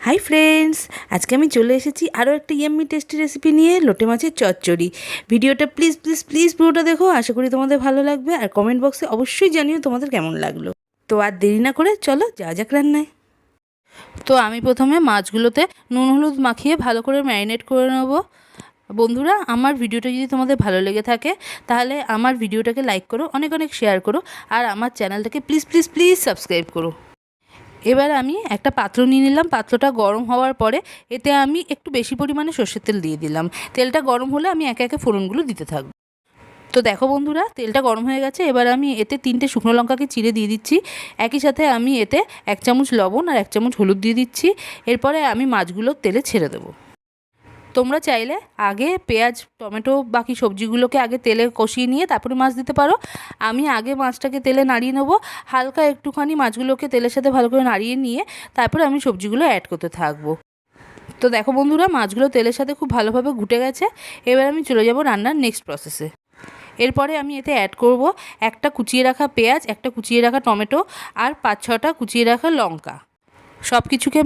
Hi friends, আজকে আমি চলে এসেছি আরও একটা ইয়াম্মি টেস্টি রেসিপি নিয়ে, লোটে মাছের চচ্চড়ি। ভিডিওটা প্লিজ প্লিজ প্লিজ পুরোটা দেখো, আশা করি তোমাদের ভালো লাগবে। আর কমেন্ট বক্সে অবশ্যই জানিও তোমাদের কেমন লাগলো। তো আর দেরি না করে চলো যাওয়া যাক রান্নায়। তো আমি প্রথমে মাছগুলোতে নুন হলুদ মাখিয়ে ভালো করে ম্যারিনেট করে নেব। বন্ধুরা, আমার ভিডিওটা যদি তোমাদের ভালো লেগে থাকে তাহলে আমার ভিডিওটাকে লাইক করো, অনেক অনেক শেয়ার করো, আর আমার চ্যানেলটাকে প্লিজ প্লিজ প্লিজ সাবস্ক্রাইব করো। এবার আমি একটা পাত্র নিয়ে নিলাম। পাত্রটা গরম হওয়ার পরে এতে আমি একটু বেশি পরিমাণে সর্ষের তেল দিয়ে দিলাম। তেলটা গরম হলে আমি একে একে ফোড়নগুলো দিতে থাকবো। তো দেখো বন্ধুরা, তেলটা গরম হয়ে গেছে। এবার আমি এতে 3টে শুকনো লঙ্কাকে চিড়ে দিয়ে দিচ্ছি। একই সাথে আমি এতে 1 চামচ লবণ আর 1 চামচ হলুদ দিয়ে দিচ্ছি। এরপরে আমি মাছগুলো তেলে ছেড়ে দেবো। তোমরা চাইলে আগে পেঁয়াজ, টমেটো, বাকি সবজিগুলোকে আগে তেলে কষিয়ে নিয়ে তারপরে মাছ দিতে পারো। আমি আগে মাছটাকে তেলে নাড়িয়ে নেব। হালকা একটুখানি মাছগুলোকে তেলের সাথে ভালো করে নাড়িয়ে নিয়ে তারপরে আমি সবজিগুলো অ্যাড করতে থাকবো। তো দেখো বন্ধুরা, মাছগুলো তেলের সাথে খুব ভালোভাবে ঘুটে গেছে। এবার আমি চলে যাব রান্নার নেক্সট প্রসেসে। এরপরে আমি এতে অ্যাড করব একটা কুচিয়ে রাখা পেঁয়াজ, একটা কুচিয়ে রাখা টমেটো আর 5-6টা কুচিয়ে রাখা লঙ্কা। সব কিছুকে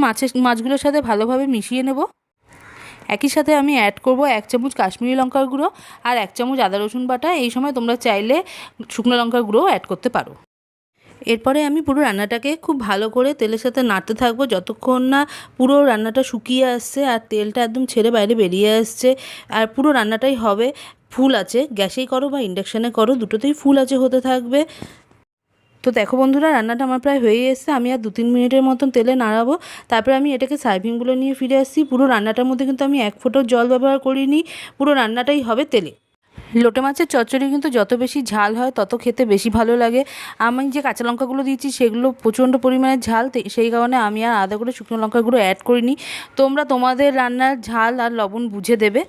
মাছগুলোর সাথে ভালোভাবে মিশিয়ে নেব। একই সাথে আমি অ্যাড করব 1 চামচ কাশ্মীরি লঙ্কার গুঁড়ো আর 1 চামচ আদা রসুন বাটা। এই সময় তোমরা চাইলে শুকনো লঙ্কার গুঁড়োও অ্যাড করতে পারো। এরপরে আমি পুরো রান্নাটাকে খুব ভালো করে তেলের সাথে নাড়তে থাকবো যতক্ষণ না পুরো রান্নাটা শুকিয়ে আসছে আর তেলটা একদম ছেড়ে বাইরে বেরিয়ে আসছে। আর পুরো রান্নাটাই হবে ফুল আছে, গ্যাসেই করো বা ইন্ডাকশানে করো, দুটোতেই ফুল আছে হতে থাকবে। তো দেখো বন্ধুরা, রান্নাটা আমার প্রায় হয়ে এসেছে। আমি আর 2-3 মিনিটের মতন তেলে নাড়াবো। তারপরে আমি এটাকে সার্ভিংগুলো নিয়ে ফিরে আসছি। পুরো রান্নাটার মধ্যে কিন্তু আমি 1 ফোঁটাও জল ব্যবহার করিনি। পুরো রান্নাটাই হবে তেলে। লোটে মাছের চচ্চড়ি কিন্তু যত বেশি ঝাল হয় তত খেতে বেশি ভালো লাগে। আমি যে কাঁচা লঙ্কাগুলো দিয়েছি সেগুলো প্রচণ্ড পরিমাণে ঝাল, সেই কারণে আমি আর আলাদা করে শুকনো লঙ্কাগুলো অ্যাড করিনি। তোমরা তোমাদের রান্নার ঝাল আর লবণ বুঝে দেবে।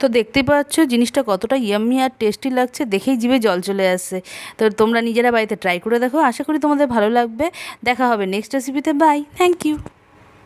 তো দেখতেই পাচ্ছ জিনিসটা কতটা ইয়াম্মি আর টেস্টি লাগছে, দেখেই জিভে জল চলে আসছে। তো তোমরা নিজেরা বাড়িতে ট্রাই করে দেখো, আশা করি তোমাদের ভালো লাগবে। দেখা হবে নেক্সট রেসিপিতে। Bye, thank you.